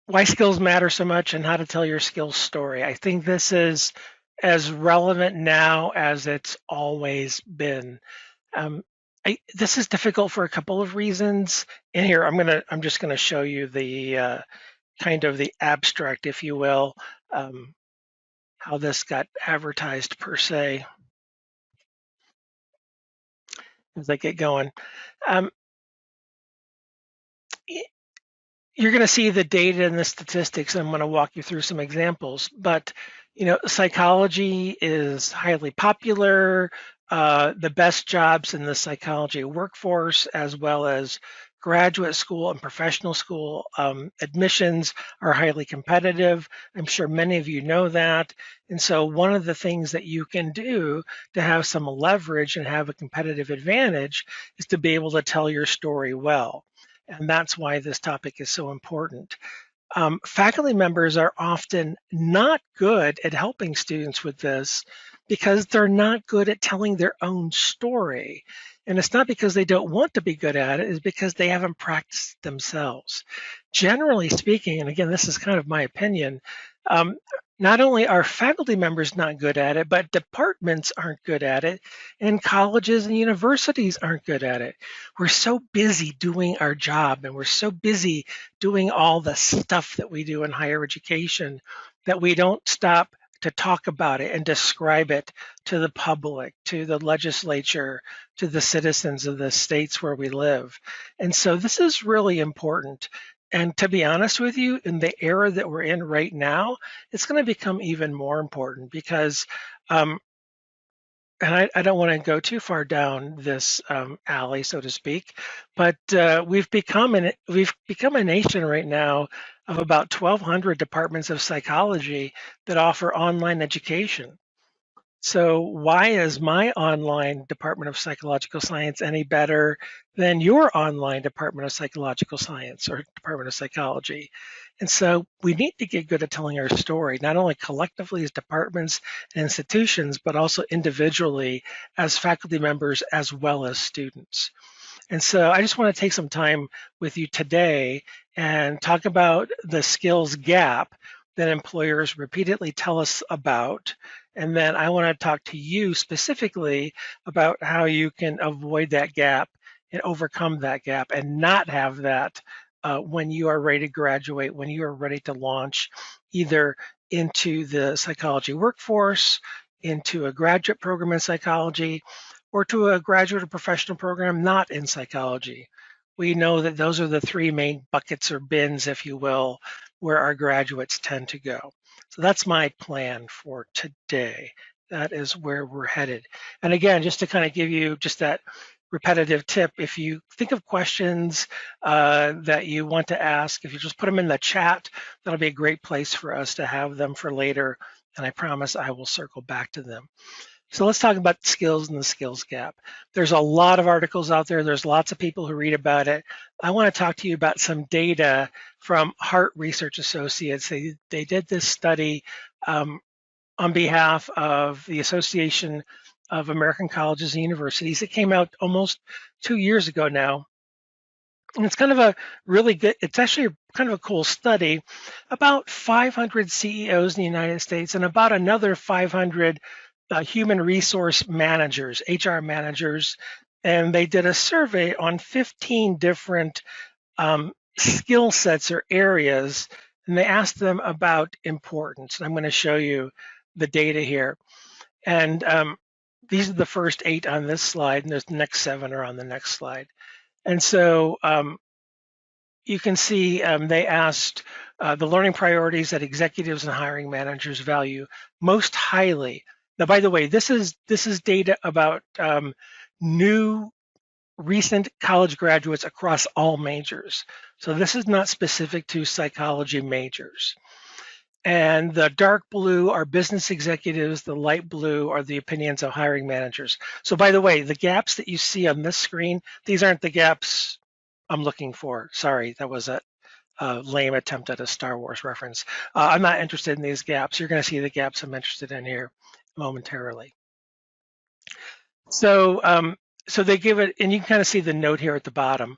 why skills matter so much and how to tell your skills story. I think this is as relevant now as it's always been. Um, this is difficult for a couple of reasons. And here, I'm just gonna show you the kind of the abstract, if you will, um, how this got advertised per se as I get going. Um, you're going to see the data and the statistics. I'm going to walk you through some examples, but psychology is highly popular. The best jobs in the psychology workforce, as well as graduate school and professional school admissions, are highly competitive. I'm sure many of you know that. And so, one of the things that you can do to have some leverage and have a competitive advantage is to be able to tell your story well. And that's why this topic is so important. Faculty members are often not good at helping students with this because they're not good at telling their own story. And it's not because they don't want to be good at it, it's because they haven't practiced themselves. Generally speaking, and again, this is kind of my opinion, um, not only are faculty members not good at it, but departments aren't good at it, and colleges and universities aren't good at it. We're so busy doing our job and we're so busy doing all the stuff that we do in higher education that we don't stop to talk about it and describe it to the public, to the legislature, to the citizens of the states where we live. And so this is really important. And to be honest with you, in the era that we're in right now, it's going to become even more important because um, and I don't want to go too far down this alley, so to speak, but we've become a nation right now of about 1,200 departments of psychology that offer online education. So why is my online Department of Psychological Science any better than your online Department of Psychological Science or Department of Psychology? And so we need to get good at telling our story, not only collectively as departments and institutions, but also individually as faculty members as well as students. And so I just want to take some time with you today and talk about the skills gap that employers repeatedly tell us about. And then I want to talk to you specifically about how you can avoid that gap and overcome that gap and not have that when you are ready to graduate, when you are ready to launch either into the psychology workforce, into a graduate program in psychology, or to a graduate or professional program not in psychology. We know that those are the three main buckets or bins, if you will, where our graduates tend to go. So that's my plan for today. That is where we're headed. And again, just to kind of give you just that repetitive tip, if you think of questions that you want to ask, if you just put them in the chat, that'll be a great place for us to have them for later. And I promise I will circle back to them. So let's talk about skills and the skills gap. There's a lot of articles out there. There's lots of people who read about it. I want to talk to you about some data from Hart Research Associates. They did this study on behalf of the Association of American Colleges and Universities. It came out almost 2 years ago now. And it's kind of a really good, it's actually kind of a cool study. About 500 CEOs in the United States and about another 500 human resource managers, HR managers, and they did a survey on 15 different skill sets or areas, and they asked them about importance. And I'm going to show you the data here. And these are the first 8 on this slide, and the next 7 are on the next slide. And so you can see they asked the learning priorities that executives and hiring managers value most highly. Now, by the way, this is data about new recent college graduates across all majors. So this is not specific to psychology majors. And the dark blue are business executives, the light blue are the opinions of hiring managers. So by the way, the gaps that you see on this screen, these aren't the gaps I'm looking for. Sorry, that was a lame attempt at a Star Wars reference. I'm not interested in these gaps. You're going to see the gaps I'm interested in here momentarily. So, so they give it, and you can kind of see the note here at the bottom.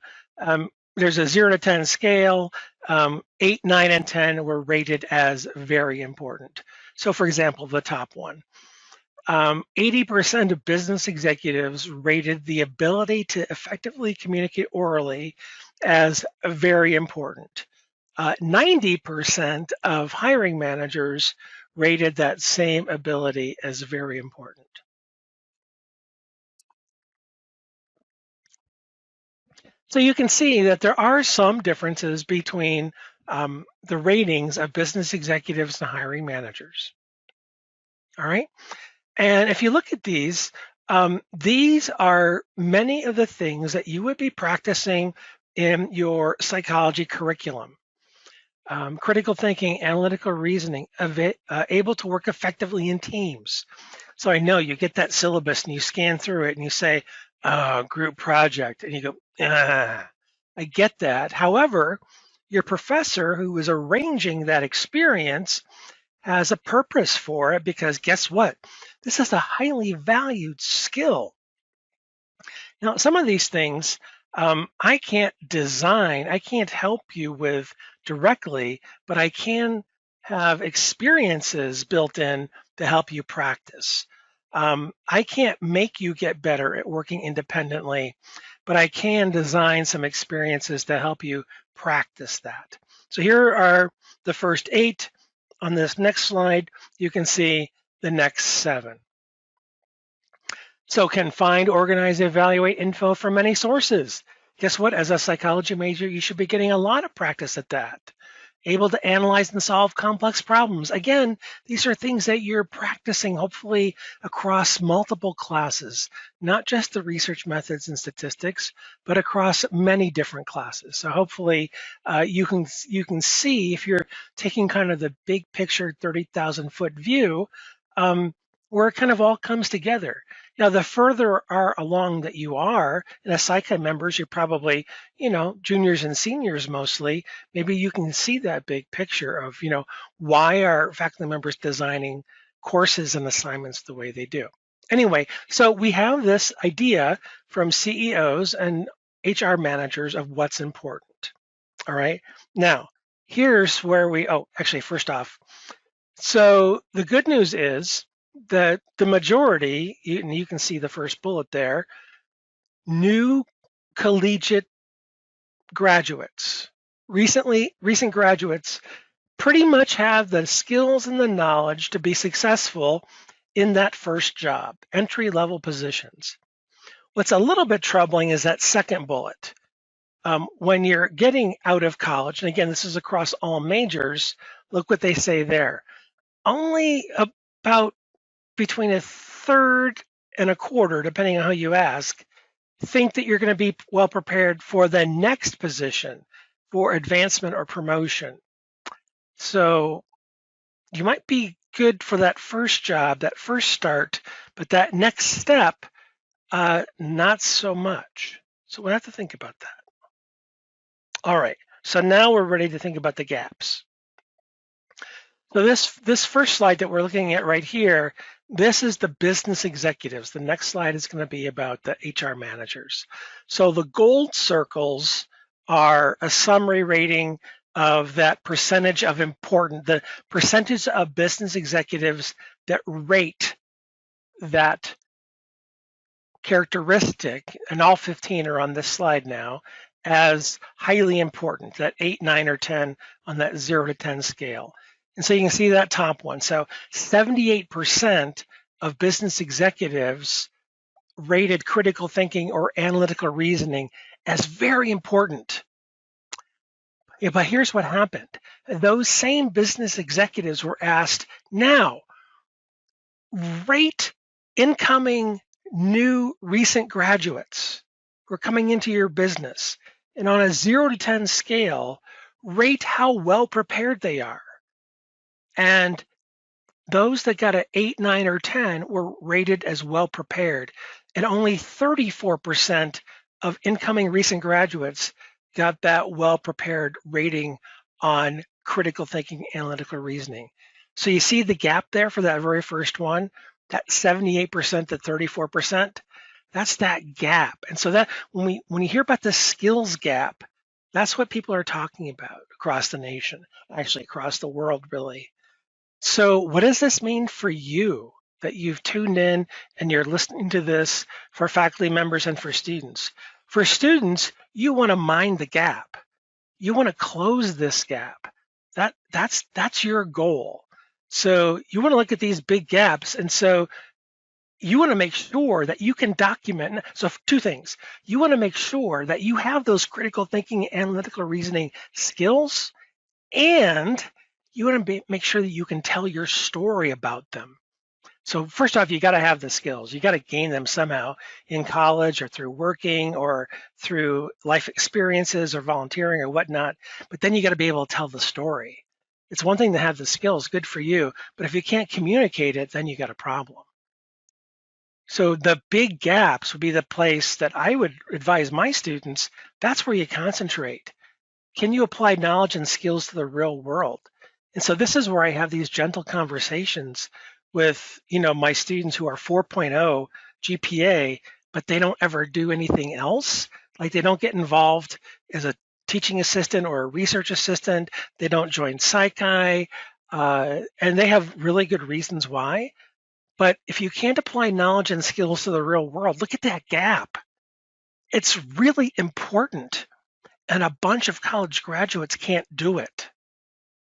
there's a 0 to 10 scale. 8, 9, and 10 were rated as very important. So for example, the top one. 80% of business executives rated the ability to effectively communicate orally as very important. 90% of hiring managers rated that same ability as very important. So you can see that there are some differences between the ratings of business executives and hiring managers. All right. And if you look at these are many of the things that you would be practicing in your psychology curriculum. Critical thinking, analytical reasoning, able to work effectively in teams. So I know you get that syllabus and you scan through it and you say, oh, group project, and you go, I get that. However, your professor who is arranging that experience has a purpose for it, because guess what? This is a highly valued skill. Now, some of these things I can't design, I can't help you with directly, but I can have experiences built in to help you practice. I can't make you get better at working independently, but I can design some experiences to help you practice that. So here are the first 8. On this next slide, you can see the next 7. So can find, organize, evaluate info from many sources. Guess what? As a psychology major, you should be getting a lot of practice at that. Able to analyze and solve complex problems. Again, these are things that you're practicing hopefully across multiple classes, not just the research methods and statistics, but across many different classes. So hopefully you can see, if you're taking kind of the big picture 30,000-foot view, where it kind of all comes together. Now, the further along that you are, and as psych members, you're probably, juniors and seniors mostly, maybe you can see that big picture of, why are faculty members designing courses and assignments the way they do. Anyway, so we have this idea from CEOs and HR managers of what's important. All right. Now, here's where actually, first off, so the good news is that the majority, and you can see the first bullet there, new collegiate graduates, recent graduates, pretty much have the skills and the knowledge to be successful in that first job, entry level positions. What's a little bit troubling is that second bullet. When you're getting out of college, and again, this is across all majors, look what they say there. Only about between a third and a quarter, depending on how you ask, think that you're going to be well prepared for the next position, for advancement or promotion. So you might be good for that first job, that first start, but that next step, not so much. So we have to think about that. All right, so now we're ready to think about the gaps. So this first slide that we're looking at right here, this is the business executives. The next slide is going to be about the HR managers. So the gold circles are a summary rating of that percentage of the percentage of business executives that rate that characteristic, and all 15 are on this slide now, as highly important, that 8, 9, or 10 on that 0 to 10 scale. And so you can see that top one. So 78% of business executives rated critical thinking or analytical reasoning as very important. Yeah, but here's what happened. Those same business executives were asked, now, rate incoming new recent graduates who are coming into your business, and on a 0 to 10 scale, rate how well prepared they are. And those that got an 8, 9, or 10 were rated as well prepared, and only 34% of incoming recent graduates got that well prepared rating on critical thinking, analytical reasoning. So you see the gap there for that very first one, that 78% to 34%. That's that gap. And so that when you hear about the skills gap, That's what people are talking about across the nation, actually across the world, really. So, what does this mean for you that you've tuned in and you're listening to this for faculty members and for students? For students, you want to mind the gap. You want to close this gap. That's your goal. So you want to look at these big gaps, and so you want to make sure that you can document. So two things: you want to make sure that you have those critical thinking, analytical reasoning skills, and you want to make sure that you can tell your story about them. So first off, you got to have the skills. You got to gain them somehow in college or through working or through life experiences or volunteering or whatnot. But then you got to be able to tell the story. It's one thing to have the skills, good for you. But if you can't communicate it, then you got a problem. So the big gaps would be the place that I would advise my students. That's where you concentrate. Can you apply knowledge and skills to the real world? And so this is where I have these gentle conversations with, my students who are 4.0 GPA, but they don't ever do anything else. Like they don't get involved as a teaching assistant or a research assistant. They don't join Psychi, and they have really good reasons why. But if you can't apply knowledge and skills to the real world, look at that gap. It's really important, and a bunch of college graduates can't do it.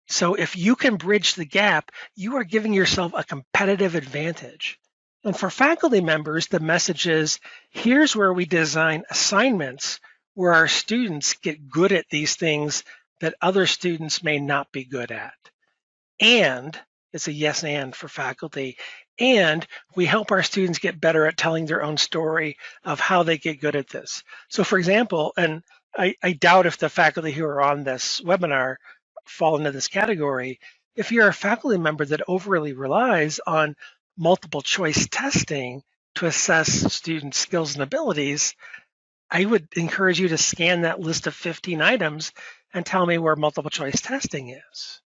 So if you can bridge the gap, you are giving yourself a competitive advantage. And for faculty members, the message is, here's where we design assignments where our students get good at these things that other students may not be good at. And it's a yes and for faculty. And we help our students get better at telling their own story of how they get good at this. So for example, and I doubt if the faculty who are on this webinar fall into this category, if you're a faculty member that overly relies on multiple choice testing to assess student skills and abilities, I would encourage you to scan that list of 15 items and tell me where multiple choice testing is.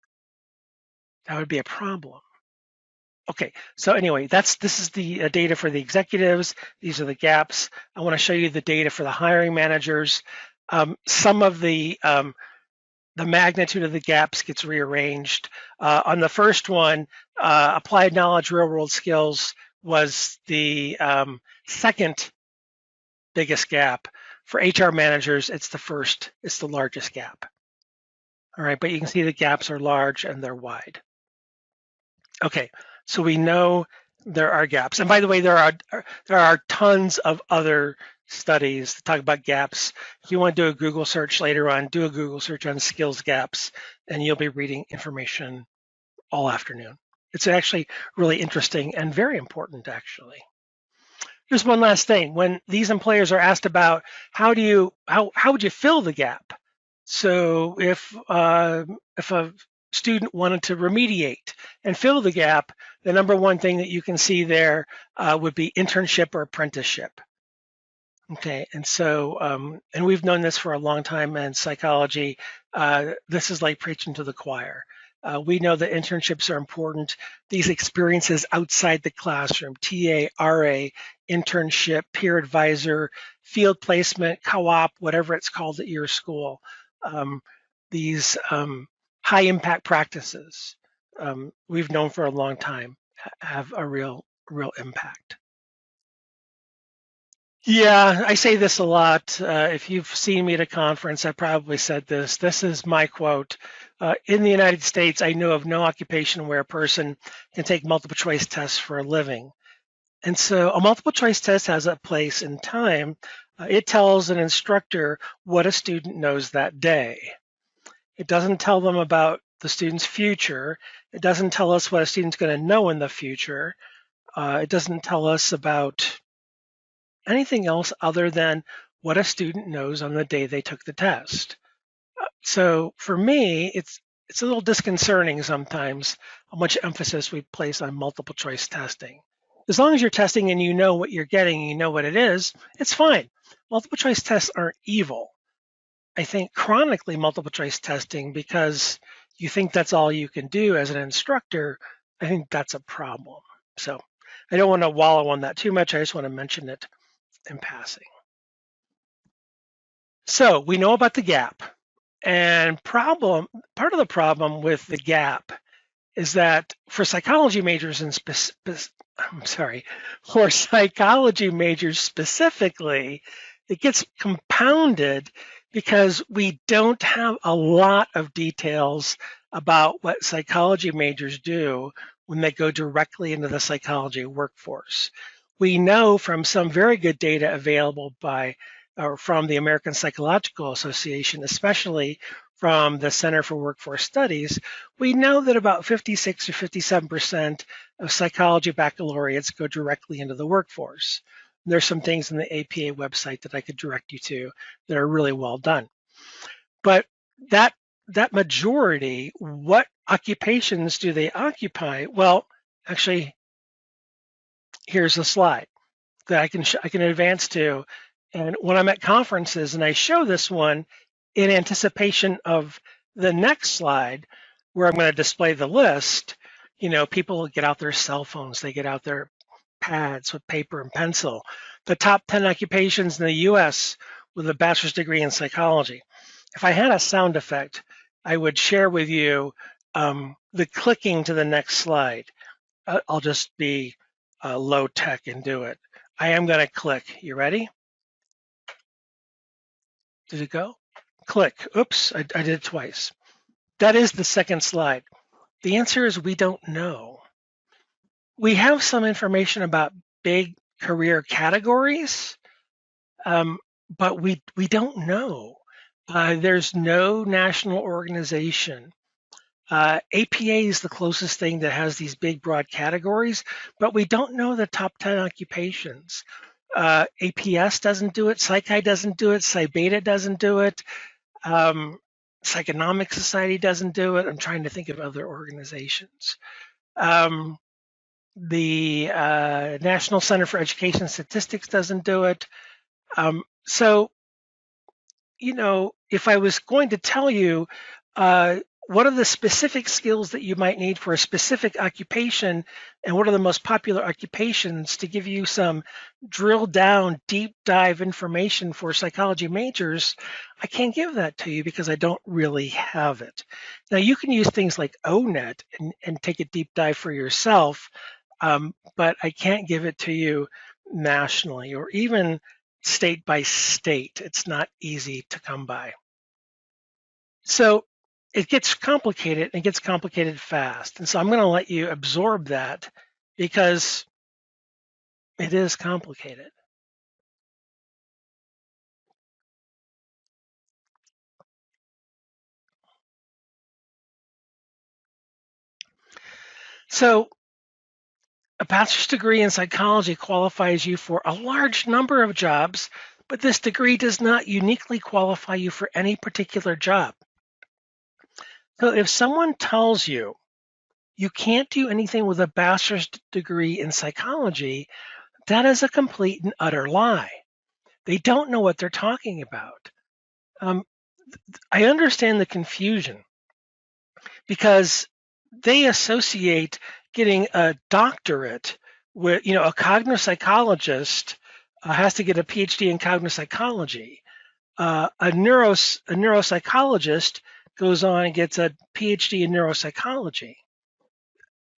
That would be a problem. Okay, so anyway, this is the data for the executives. These are the gaps. I want to show you the data for the hiring managers. Some of the magnitude of the gaps gets rearranged. On the first one, applied knowledge, real world skills was the second biggest gap. For HR managers, it's the largest gap. All right, but you can see the gaps are large and they're wide. Okay, so we know there are gaps. And by the way, there are tons of other studies that talk about gaps. If you want to do a Google search later on, do a Google search on skills gaps, and you'll be reading information all afternoon. It's actually really interesting and very important, actually. Just one last thing. When these employers are asked about how would you fill the gap? So if a student wanted to remediate and fill the gap, the number one thing that you can see there would be internship or apprenticeship. Okay, and so, and we've known this for a long time in psychology. This is like preaching to the choir. We know that internships are important. These experiences outside the classroom, TA, RA, internship, peer advisor, field placement, co-op, whatever it's called at your school. These high impact practices we've known for a long time have a real impact. Yeah, I say this a lot. If you've seen me at a conference, I probably said this. This is my quote. In the United States, I know of no occupation where a person can take multiple choice tests for a living. And so a multiple choice test has a place in time. It tells an instructor what a student knows that day. It doesn't tell them about the student's future. It doesn't tell us what a student's going to know in the future. It doesn't tell us about anything else other than what a student knows on the day they took the test. So for me, it's a little disconcerting sometimes how much emphasis we place on multiple choice testing. As long as you're testing and you know what you're getting and you know what it is, it's fine. Multiple choice tests aren't evil. I think chronically multiple choice testing, because you think that's all you can do as an instructor, I think that's a problem. So I don't want to wallow on that too much. I just want to mention it in passing. So we know about the gap. And part of the problem with the gap is that for psychology majors and I'm sorry, for psychology majors specifically, it gets compounded because we don't have a lot of details about what psychology majors do when they go directly into the psychology workforce. We know from some very good data available by or from the American Psychological Association, especially from the Center for Workforce Studies, we know that about 56 or 57% of psychology baccalaureates go directly into the workforce. There's some things in the APA website that I could direct you to that are really well done. But that that majority, what occupations do they occupy? Well, actually, here's a slide that I can advance to. And when I'm at conferences and I show this one in anticipation of the next slide where I'm going to display the list, people get out their cell phones, they get out their pads with paper and pencil. The top 10 occupations in the US with a bachelor's degree in psychology. If I had a sound effect, I would share with you the clicking to the next slide. I'll just be low tech and do it. I am going to click. You ready? Did it go? Click. Oops, I did it twice. That is the second slide. The answer is we don't know. We have some information about big career categories, but we don't know. There's no national organization. APA is the closest thing that has these big, broad categories, but we don't know the top 10 occupations. APS doesn't do it, PsyCI doesn't do it, PsyBeta doesn't do it, Psychonomic Society doesn't do it. I'm trying to think of other organizations. The National Center for Education Statistics doesn't do it. So, if I was going to tell you what are the specific skills that you might need for a specific occupation and what are the most popular occupations to give you some drill down, deep dive information for psychology majors, I can't give that to you because I don't really have it. Now, you can use things like ONET and take a deep dive for yourself, but I can't give it to you nationally or even state by state. It's not easy to come by. So it gets complicated and it gets complicated fast. And so I'm going to let you absorb that because it is complicated. So a bachelor's degree in psychology qualifies you for a large number of jobs, but this degree does not uniquely qualify you for any particular job. So if someone tells you you can't do anything with a bachelor's degree in psychology, that is a complete and utter lie. They don't know what they're talking about. I understand the confusion because they associate getting a doctorate with, a cognitive psychologist has to get a PhD in cognitive psychology. A neuropsychologist goes on and gets a PhD in neuropsychology.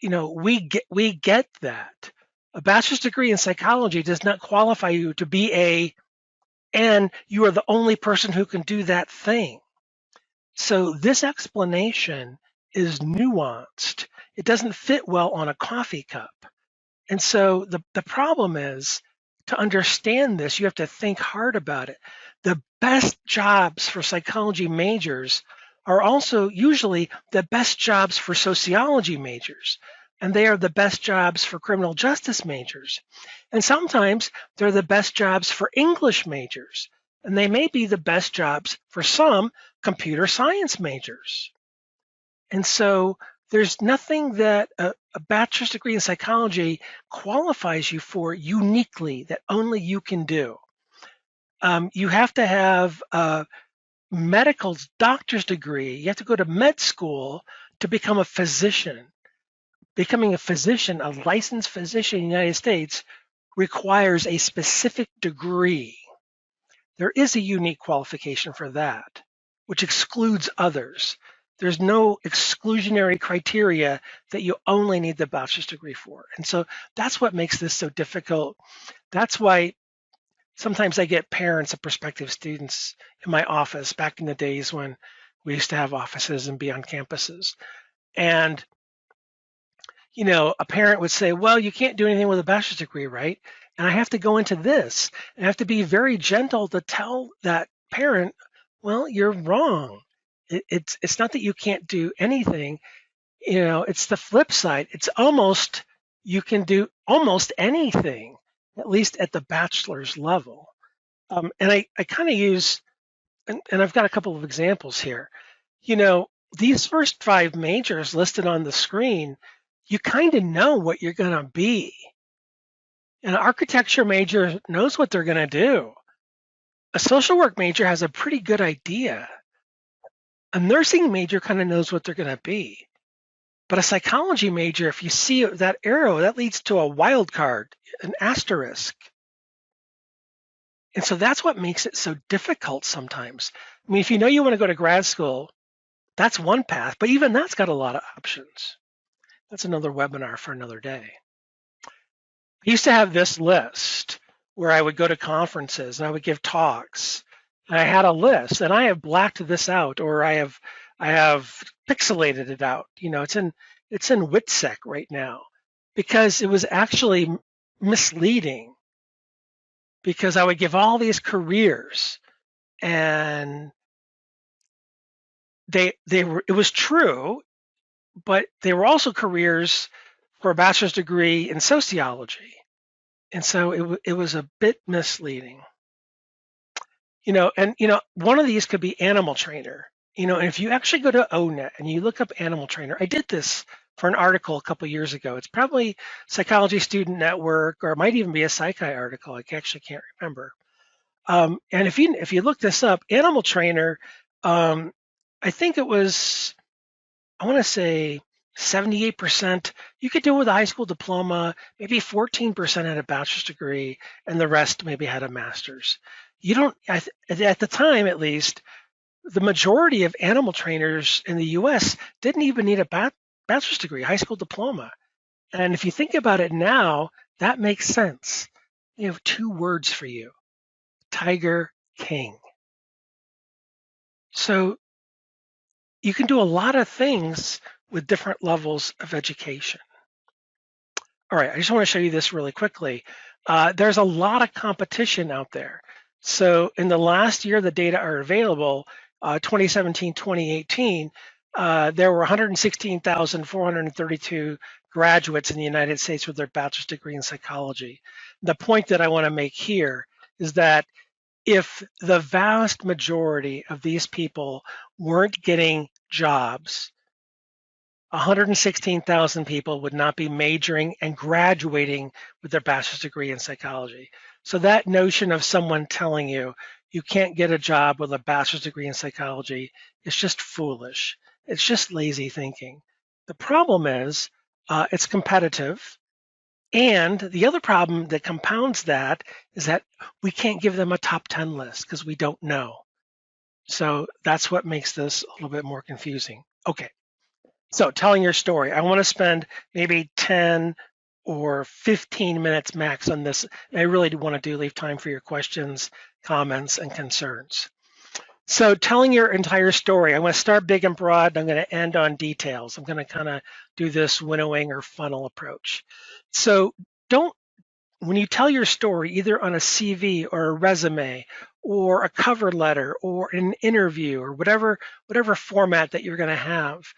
We get that. A bachelor's degree in psychology does not qualify you to be and you are the only person who can do that thing. So this explanation is nuanced. It doesn't fit well on a coffee cup. And so the problem is to understand this, you have to think hard about it. The best jobs for psychology majors are also usually the best jobs for sociology majors. And they are the best jobs for criminal justice majors. And sometimes they're the best jobs for English majors. And they may be the best jobs for some computer science majors. And so there's nothing that a bachelor's degree in psychology qualifies you for uniquely that only you can do. You have to have a medical doctor's degree. You have to go to med school to become a physician. Becoming a physician, a licensed physician in the United States, requires a specific degree. There is a unique qualification for that. which excludes others. There's no exclusionary criteria that you only need the bachelor's degree for. And so that's what makes this so difficult. That's why sometimes I get parents of prospective students in my office back in the days when we used to have offices and be on campuses. And, a parent would say, well, you can't do anything with a bachelor's degree, right? And I have to go into this and I have to be very gentle to tell that parent, well, you're wrong. It's not that you can't do anything. It's the flip side. It's almost, you can do almost anything, at least at the bachelor's level. And I kind of use, and I've got a couple of examples here. These first five majors listed on the screen, you kind of know what you're going to be. An architecture major knows what they're going to do. A social work major has a pretty good idea. A nursing major kind of knows what they're going to be. But a psychology major, if you see that arrow, that leads to a wild card, an asterisk. And so that's what makes it so difficult sometimes. I mean, if you know you want to go to grad school, that's one path, but even that's got a lot of options. That's another webinar for another day. I used to have this list where I would go to conferences and I would give talks. And I had a list, and I have blacked this out, or I have pixelated it out. It's in WITSEC right now because it was actually misleading. Because I would give all these careers, and it was true, but they were also careers for a bachelor's degree in sociology. And so it was a bit misleading. One of these could be animal trainer. And if you actually go to ONET and you look up animal trainer, I did this for an article a couple years ago. It's probably Psychology Student Network, or it might even be a Psychi article. I actually can't remember. And if you look this up, animal trainer, I think it was, I want to say 78%. You could do it with a high school diploma, maybe 14% had a bachelor's degree, and the rest maybe had a master's. You don't, at the time at least, the majority of animal trainers in the US didn't even need a bachelor's degree, high school diploma. And if you think about it now, that makes sense. They have two words for you: Tiger King. So you can do a lot of things with different levels of education. All right, I just want to show you this really quickly. There's a lot of competition out there. So in the last year the data are available, 2017, 2018, there were 116,432 graduates in the United States with their bachelor's degree in psychology. The point that I want to make here is that if the vast majority of these people weren't getting jobs, 116,000 people would not be majoring and graduating with their bachelor's degree in psychology. So that notion of someone telling you you can't get a job with a bachelor's degree in psychology is just foolish. It's just lazy thinking. The problem is it's competitive. And the other problem that compounds that is that we can't give them a top 10 list because we don't know. So that's what makes this a little bit more confusing. Okay, so telling your story. I want to spend maybe 10 or 15 minutes max on this. I really do want to leave time for your questions, comments, and concerns. So telling your entire story, I'm going to start big and broad, and I'm going to end on details. I'm going to kind of do this winnowing or funnel approach. So when you tell your story, either on a CV or a resume or a cover letter or an interview or whatever format that you're going to have,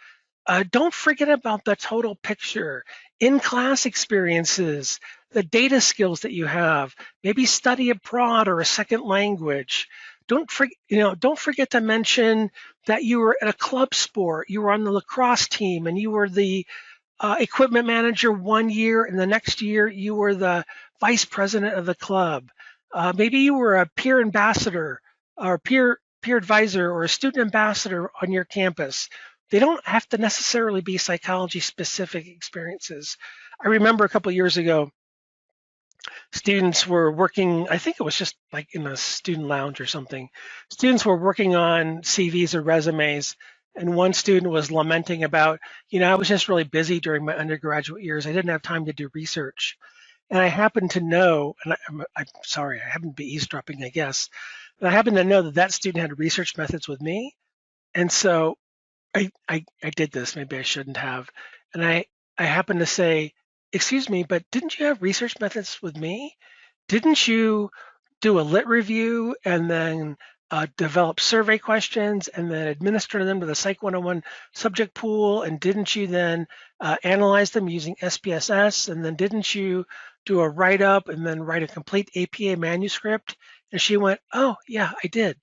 don't forget about the total picture, in-class experiences, the data skills that you have, maybe study abroad or a second language. Don't forget to mention that you were at a club sport, you were on the lacrosse team, and you were the equipment manager one year, and the next year you were the vice president of the club. Maybe you were a peer ambassador or peer advisor or a student ambassador on your campus. They don't have to necessarily be psychology specific experiences. I remember a couple of years ago, students were working, I think it was just like in a student lounge or something. Students were working on CVs or resumes, and one student was lamenting about, I was just really busy during my undergraduate years. I didn't have time to do research. And I happen to know, and I'm sorry, I happen to be eavesdropping, I guess, but I happen to know that that student had research methods with me. And so I did this. Maybe I shouldn't have. And I happened to say, excuse me, but didn't you have research methods with me? Didn't you do a lit review and then develop survey questions and then administer them to the Psych 101 subject pool? And didn't you then analyze them using SPSS? And then didn't you do a write up and then write a complete APA manuscript? And she went, oh, yeah, I did.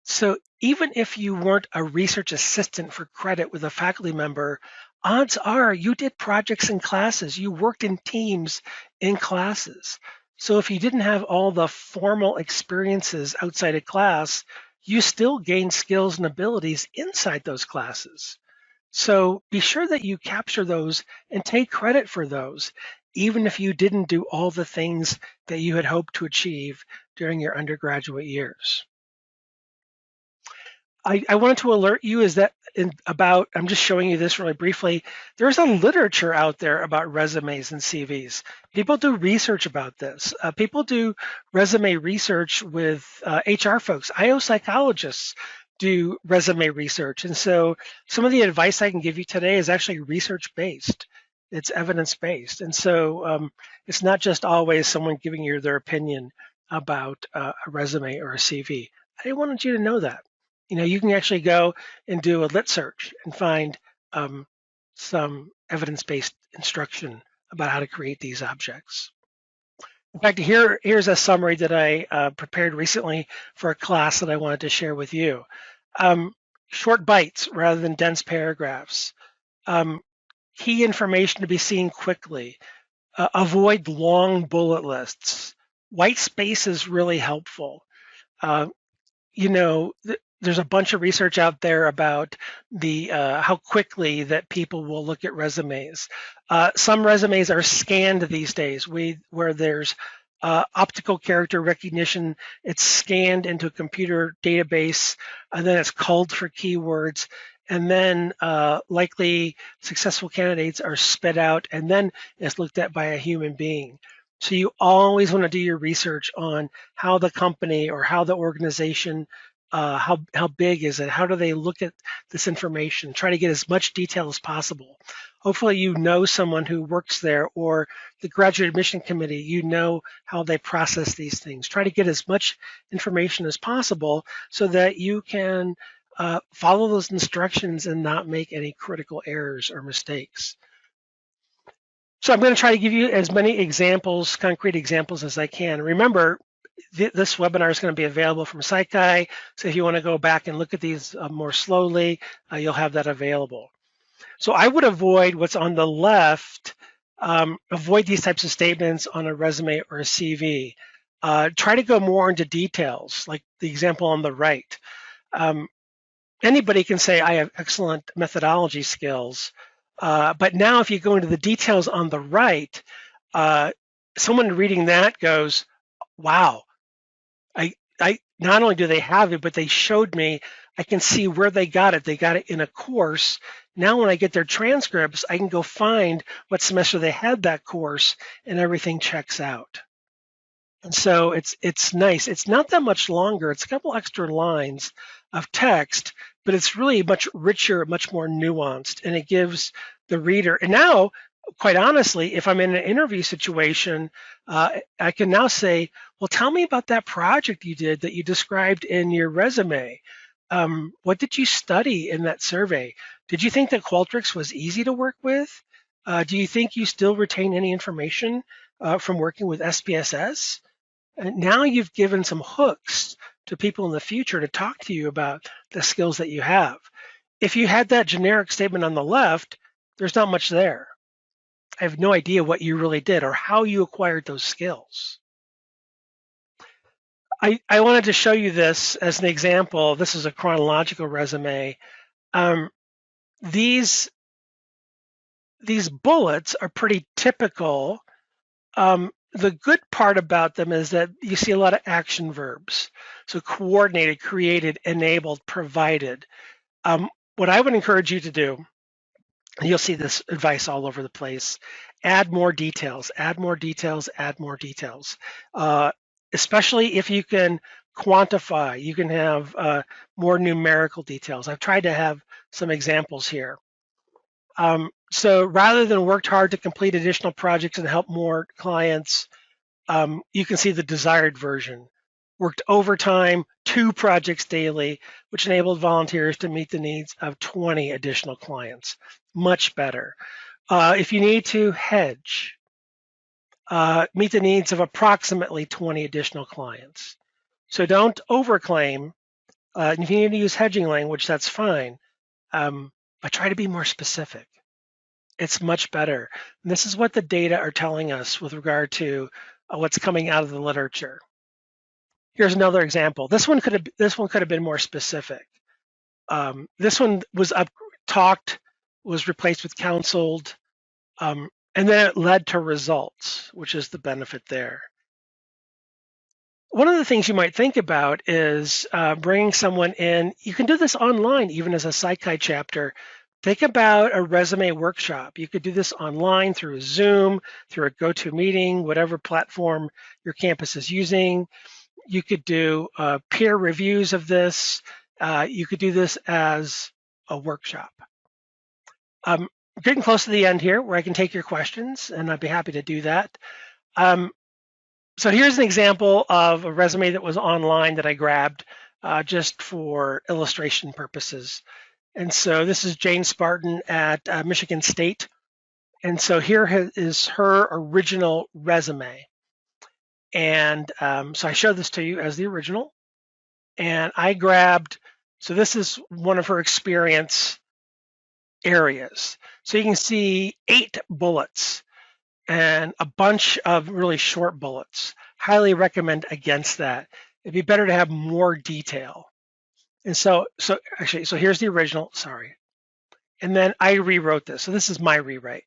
So even if you weren't a research assistant for credit with a faculty member, odds are you did projects in classes, you worked in teams in classes. So if you didn't have all the formal experiences outside of class, you still gained skills and abilities inside those classes. So be sure that you capture those and take credit for those, even if you didn't do all the things that you had hoped to achieve during your undergraduate years. I wanted to alert you is that I'm just showing you this really briefly. There's a literature out there about resumes and CVs. People do research about this. People do resume research with HR folks. IO psychologists do resume research. And so some of the advice I can give you today is actually research based. It's evidence based. And so it's not just always someone giving you their opinion about a resume or a CV. I wanted you to know that. You can actually go and do a lit search and find some evidence-based instruction about how to create these objects. In fact, here's a summary that I prepared recently for a class that I wanted to share with you. Short bites rather than dense paragraphs. Key information to be seen quickly. Avoid long bullet lists. White space is really helpful. Uh, there's a bunch of research out there about the how quickly that people will look at resumes. Some resumes are scanned these days, where there's optical character recognition. It's scanned into a computer database, and then it's culled for keywords, and then likely successful candidates are spit out, and then it's looked at by a human being. So you always want to do your research on how the company or how the organization, how big is it? How do they look at this information? Try to get as much detail as possible. Hopefully you know someone who works there, or the graduate admission committee, you know how they process these things. Try to get as much information as possible so that you can follow those instructions and not make any critical errors or mistakes. So I'm going to try to give you as many examples, concrete examples as I can. Remember, this webinar is going to be available from PsychEye, so if you want to go back and look at these more slowly, you'll have that available. So I would avoid what's on the left, avoid these types of statements on a resume or a CV. Try to go more into details, like the example on the right. Anybody can say, I have excellent methodology skills, but now if you go into the details on the right, someone reading that goes, wow, I not only do they have it, but they showed me, I can see where they got it. They got it in a course. Now when I get their transcripts, I can go find what semester they had that course, and everything checks out. And so it's nice. It's not that much longer. It's a couple extra lines of text, but it's really much richer, much more nuanced, and it gives the reader. And now, quite honestly, if I'm in an interview situation, I can now say, well, tell me about that project you did that you described in your resume. What did you study in that survey? Did you think that Qualtrics was easy to work with? Do you think you still retain any information from working with SPSS? And now you've given some hooks to people in the future to talk to you about the skills that you have. If you had that generic statement on the left, there's not much there. I have no idea what you really did or how you acquired those skills. I wanted to show you this as an example. This is a chronological resume. These bullets are pretty typical. the good part about them is that you see a lot of action verbs. So coordinated, created, enabled, provided. What I would encourage you to do, and you'll see this advice all over the place, add more details, add more details, add more details. Especially if you can quantify, you can have more numerical details. I've tried to have some examples here. So rather than worked hard to complete additional projects and help more clients, you can see the desired version. Worked overtime, 2 projects daily, which enabled volunteers to meet the needs of 20 additional clients. Much better. If you need to hedge, meet the needs of approximately 20 additional clients. So don't overclaim. If you need to use hedging language, that's fine. But try to be more specific. It's much better. And this is what the data are telling us with regard to what's coming out of the literature. Here's another example. This one could have been more specific. This one was talked, was replaced with counseled, and then it led to results, which is the benefit there. One of the things you might think about is bringing someone in. You can do this online, even as a Psychi chapter. Think about a resume workshop. You could do this online through Zoom, through a GoToMeeting, whatever platform your campus is using. You could do peer reviews of this. You could do this as a workshop. Getting close to the end here where I can take your questions, and I'd be happy to do that. So here's an example of a resume that was online that I grabbed just for illustration purposes. And so this is Jane Spartan at Michigan State. And so here is her original resume. And so I showed this to you as the original. And I grabbed, so this is one of her experience areas. So you can see 8 bullets and a bunch of really short bullets. Highly recommend against that. It'd be better to have more detail. And so here's the original, sorry. And then I rewrote this. So this is my rewrite.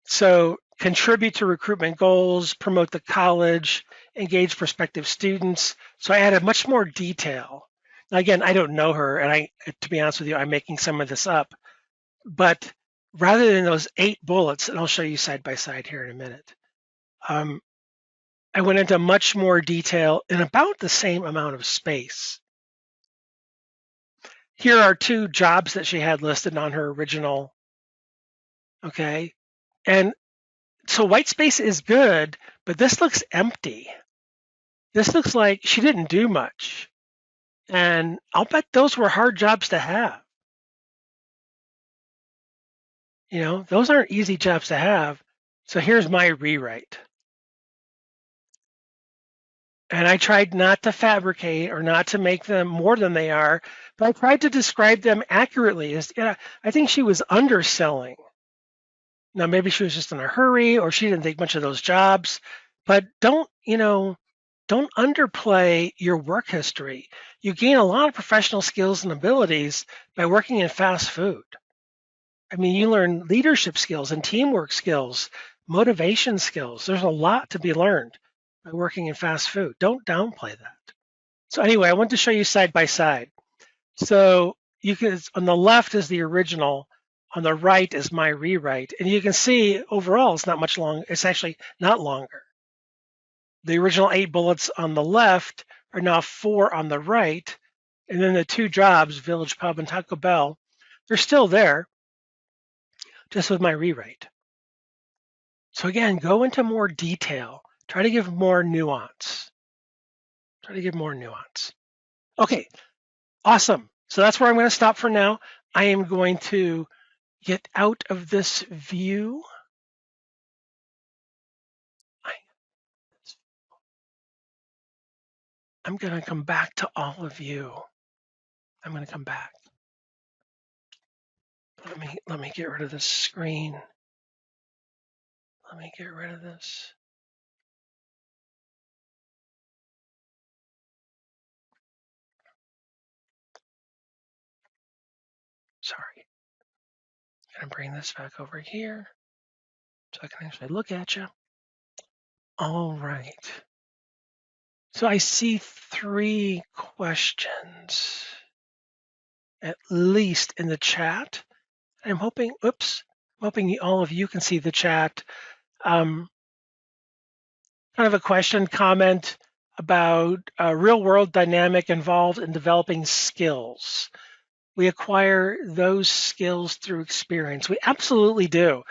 So contribute to recruitment goals, promote the college, engage prospective students. So I added much more detail. Now, again, I don't know her, and to be honest with you, I'm making some of this up. But rather than those 8 bullets, and I'll show you side by side here in a minute, I went into much more detail in about the same amount of space. Here are 2 jobs that she had listed on her original. Okay, and so white space is good, but this looks empty. This looks like she didn't do much. And I'll bet those were hard jobs to have. You know, those aren't easy jobs to have. So here's my rewrite. And I tried not to fabricate or not to make them more than they are, but I tried to describe them accurately. I think she was underselling. Now, maybe she was just in a hurry or she didn't take much of those jobs, but don't underplay your work history. You gain a lot of professional skills and abilities by working in fast food. I mean, you learn leadership skills and teamwork skills, motivation skills. There's a lot to be learned by working in fast food. Don't downplay that. So anyway, I want to show you side by side. So you can, on the left is the original, on the right is my rewrite, and you can see overall it's not much long. It's actually not longer. The original 8 bullets on the left are now 4 on the right, and then the 2 jobs, Village Pub and Taco Bell, they're still there, just with my rewrite. So again, go into more detail. Try to give more nuance. Okay, awesome. So that's where I'm going to stop for now. I am going to get out of this view. I'm going to come back to all of you. I'm going to come back. Let me get rid of this screen. Let me get rid of this. Sorry. I'm going to bring this back over here so I can actually look at you. All right. So I see three questions, at least in the chat. I'm hoping, oops, I'm hoping all of you can see the chat. Um, Kind of a question, comment about real world dynamic involved in developing skills. We acquire those skills through experience. We absolutely do.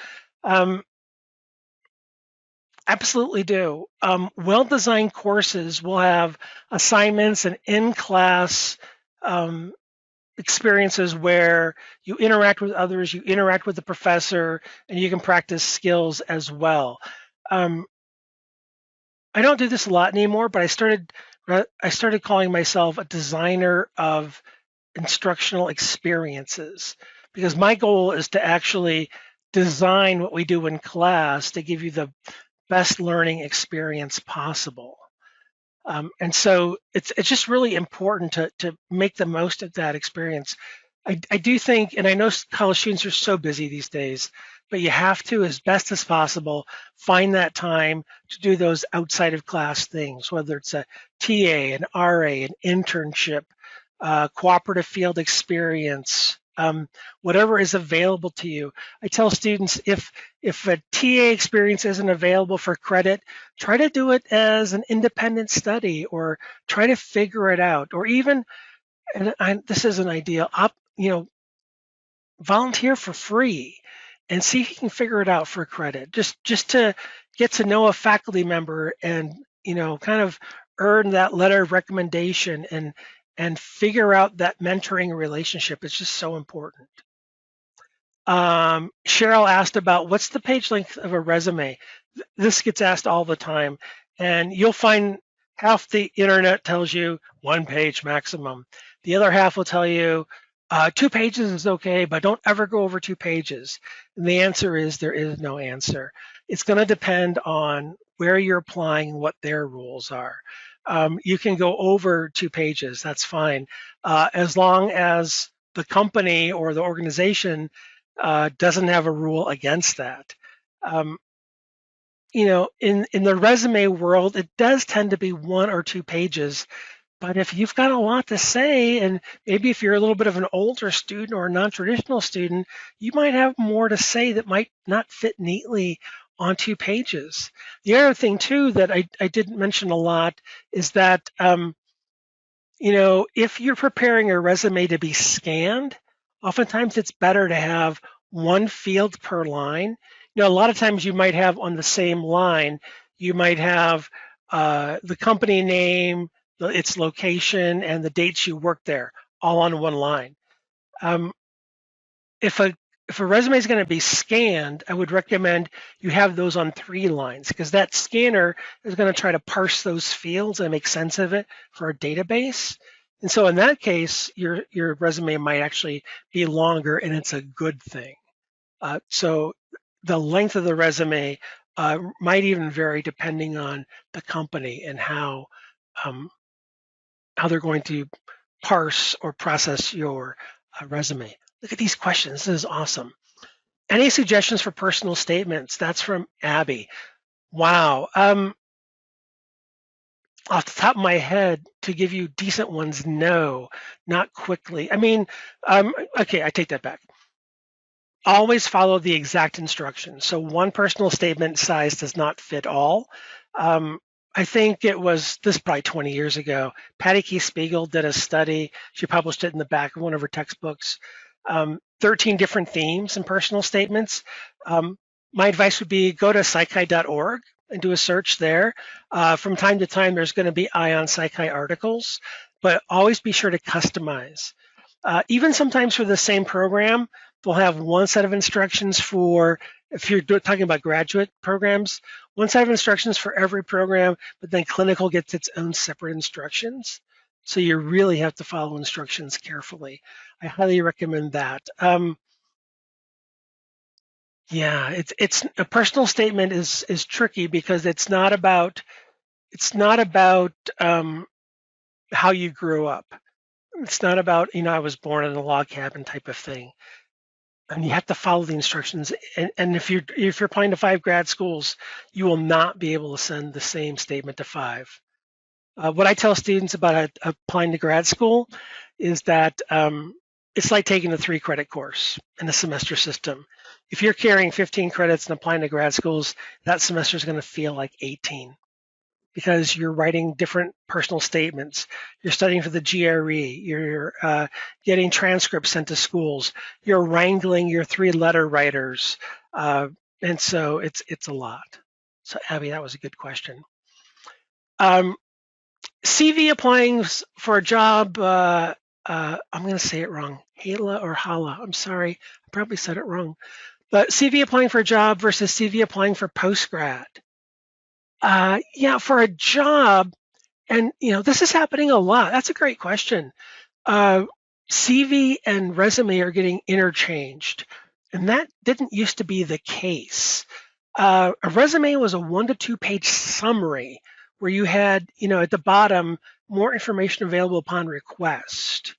Um, Absolutely do. Well-designed courses will have assignments and in-class um, experiences where you interact with others, you interact with the professor, and you can practice skills as well. Um, I don't do this a lot anymore, but I started calling myself a designer of instructional experiences because my goal is to actually design what we do in class to give you the best learning experience possible. And so it's just really important to make the most of that experience. I do think, and I know college students are so busy these days, but you have to, as best as possible, find that time to do those outside of class things, whether it's a TA, an RA, an internship, cooperative field experience, whatever is available to you. I tell students if a TA experience isn't available for credit, try to do it as an independent study or try to figure it out. Or even, this is an ideal, volunteer for free and see if you can figure it out for credit. Just to get to know a faculty member and kind of earn that letter of recommendation and figure out that mentoring relationship is just so important. Cheryl asked about what's the page length of a resume. This gets asked all the time, and you'll find half the internet tells you 1 page maximum. The other half will tell you 2 pages is okay, but don't ever go over 2 pages. And the answer is there is no answer. It's going to depend on where you're applying and what their rules are. You can go over 2 pages, that's fine, as long as the company or the organization doesn't have a rule against that. Um, in the resume world, it does tend to be 1 or 2 pages. But if you've got a lot to say, and maybe if you're a little bit of an older student or a non-traditional student, you might have more to say that might not fit neatly on 2 pages. The other thing too that I didn't mention a lot is that if you're preparing a resume to be scanned, oftentimes it's better to have one field per line. A lot of times you might have on the same line, you might have the company name, its location, and the dates you worked there all on one line. Um, if a if a resume is going to be scanned, I would recommend you have those on 3 lines because that scanner is going to try to parse those fields and make sense of it for a database. And so in that case, your resume might actually be longer, and it's a good thing. So the length of the resume might even vary depending on the company and how they're going to parse or process your resume. Look at these questions. This is awesome. Any suggestions for personal statements? That's from Abby. Wow. Off the top of my head, to give you decent ones, no, not quickly. I mean, okay, I take that back. Always follow the exact instructions. So one personal statement size does not fit all. I think it was this probably 20 years ago. Patty Key Spiegel did a study. She published it in the back of one of her textbooks. 13 different themes in personal statements. My advice would be go to psychi.org and do a search there. From time to time, there's going to be Ion Psychi articles, but always be sure to customize. Even sometimes for the same program, they'll have one set of instructions for, if you're talking about graduate programs, one set of instructions for every program, but then clinical gets its own separate instructions. So you really have to follow instructions carefully. I highly recommend that. Yeah, it's a personal statement is tricky because it's not about how you grew up. It's not about I was born in a log cabin type of thing. and you have to follow the instructions. And if you're applying to 5 grad schools, you will not be able to send the same statement to 5. What I tell students about applying to grad school is that it's like taking a 3-credit course in a semester system. If you're carrying 15 credits and applying to grad schools, that semester is going to feel like 18 because you're writing different personal statements. You're studying for the GRE. You're getting transcripts sent to schools. You're wrangling your 3-letter writers, and so it's a lot. So Abby, that was a good question. CV applying for a job. I'm going to say it wrong. Hala or Hala. I'm sorry. I probably said it wrong. But CV applying for a job versus CV applying for postgrad. Yeah, for a job, and this is happening a lot. That's a great question. Uh, CV and resume are getting interchanged, and that didn't used to be the case. A resume was a 1 to 2 page summary where you had, at the bottom, more information available upon request.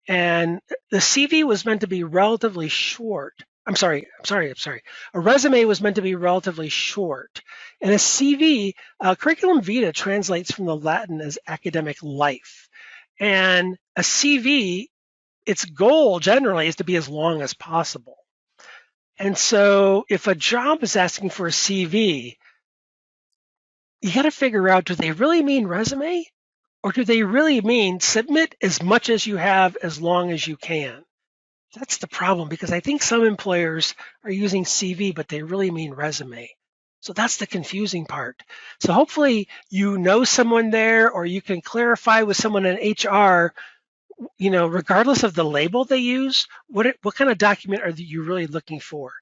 And the CV was meant to be relatively short. I'm sorry. A resume was meant to be relatively short. And a CV, curriculum vitae translates from the Latin as academic life. And a CV, its goal generally is to be as long as possible. And so if a job is asking for a CV, you got to figure out, do they really mean resume? Or do they really mean submit as much as you have as long as you can? That's the problem, because I think some employers are using CV, but they really mean resume. So that's the confusing part. So hopefully you know someone there, or you can clarify with someone in HR, regardless of the label they use, what kind of document are you really looking for?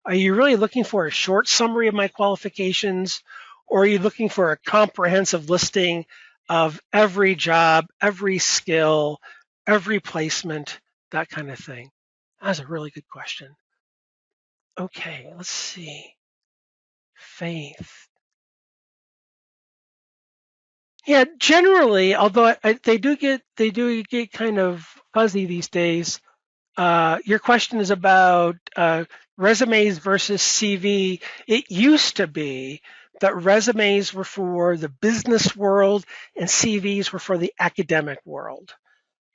Are you really looking for a short summary of my qualifications, or are you looking for a comprehensive listing of every job, every skill, every placement, that kind of thing? That's a really good question. Okay, let's see. Faith. Yeah, generally, although they do get kind of fuzzy these days. Your question is about resumes versus CV. It used to be that resumes were for the business world and CVs were for the academic world.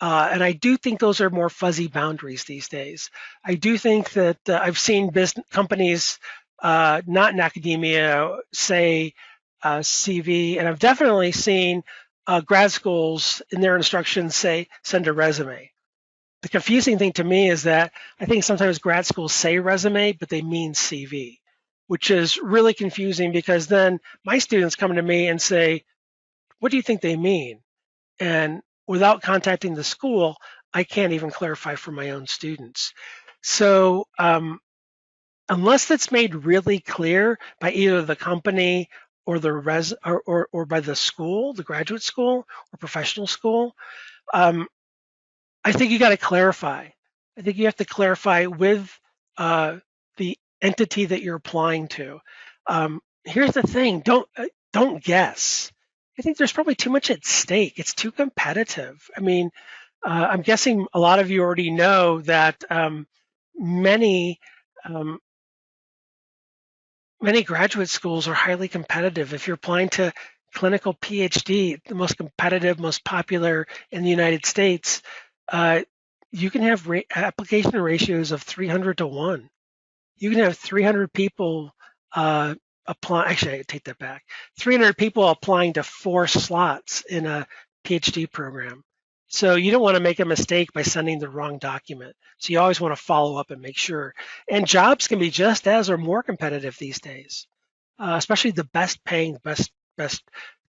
And I do think those are more fuzzy boundaries these days. I do think that I've seen business companies, not in academia, say CV, and I've definitely seen grad schools in their instructions say send a resume. The confusing thing to me is that I think sometimes grad schools say resume, but they mean CV, which is really confusing because then my students come to me and say, what do you think they mean? And without contacting the school, I can't even clarify for my own students. So unless that's made really clear by either the company or the or by the school, the graduate school or professional school, I think you got to clarify. I think you have to clarify with the entity that you're applying to. Here's the thing: don't guess. I think there's probably too much at stake. It's too competitive. I mean, I'm guessing a lot of you already know that many um, many graduate schools are highly competitive. If you're applying to clinical PhD, the most competitive, most popular in the United States, uh, you can have application ratios of 300 to 1. You can have 300 people apply. Actually, I take that back. 300 people applying to 4 slots in a PhD program. So you don't want to make a mistake by sending the wrong document. So you always want to follow up and make sure. And jobs can be just as or more competitive these days, especially the best paying, best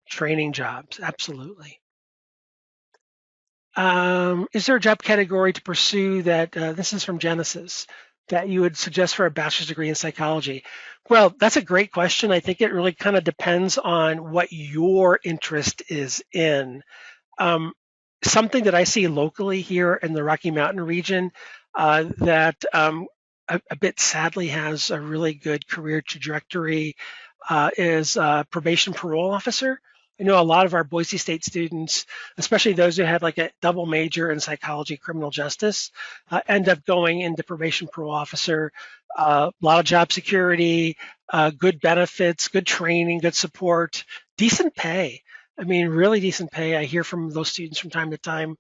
training jobs. Absolutely. Is there a job category to pursue that, this is from Genesis, that you would suggest for a bachelor's degree in psychology? Well, that's a great question. I think it really kind of depends on what your interest is in. Something that I see locally here in the Rocky Mountain region that a bit sadly has a really good career trajectory is probation parole officer. I know a lot of our Boise State students, especially those who had like a double major in psychology, criminal justice, end up going into probation parole officer. A lot of job security, good benefits, good training, good support, decent pay. I mean, really decent pay. I hear from those students from time to time.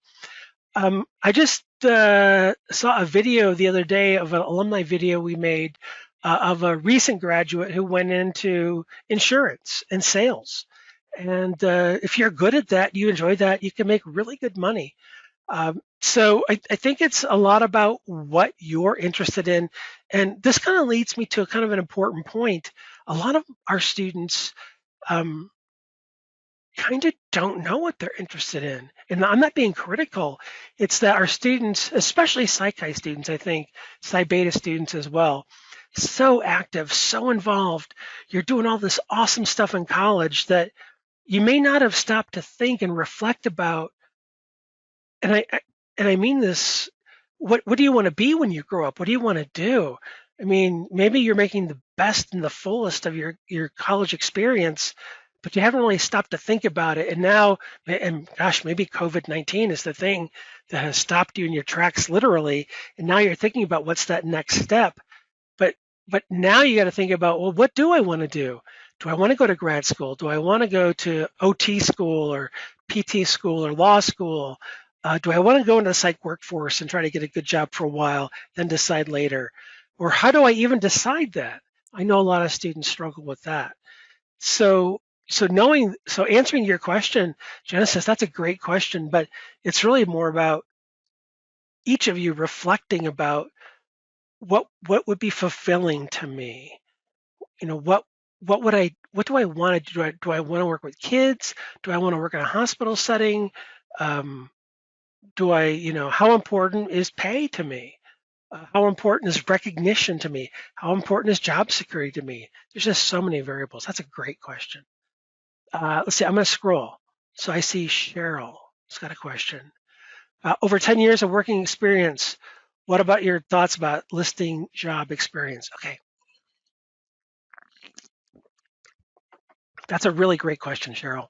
I just saw a video the other day of an alumni video we made of a recent graduate who went into insurance and sales. And if you're good at that, you enjoy that, you can make really good money. So I think it's a lot about what you're interested in. And this kind of leads me to a kind of an important point. A lot of our students um, kind of don't know what they're interested in. And I'm not being critical. It's that our students, especially Psych students, I think, Psi Beta students as well, so active, so involved. You're doing all this awesome stuff in college that you may not have stopped to think and reflect about. And I mean this. What do you want to be when you grow up? What do you want to do? I mean, maybe you're making the best and the fullest of your college experience, but you haven't really stopped to think about it. And now, and gosh, maybe COVID-19 is the thing that has stopped you in your tracks literally. And now you're thinking about what's that next step. But but now you got to think about, well, what do I want to do? Do I want to go to grad school? Do I want to go to OT school or PT school or law school? Do I want to go into the psych workforce and try to get a good job for a while, then decide later? Or how do I even decide that? I know a lot of students struggle with that. So answering your question, Genesis, that's a great question, but it's really more about each of you reflecting about what would be fulfilling to me. You know, what do I want to do? Do I want to work with kids? Do I want to work in a hospital setting? Um, how important is pay to me? How important is recognition to me? How important is job security to me? There's just so many variables. That's a great question. Let's see, I'm going to scroll. So I see Cheryl has got a question. Over 10 years of working experience, what about your thoughts about listing job experience? Okay, that's a really great question, Cheryl.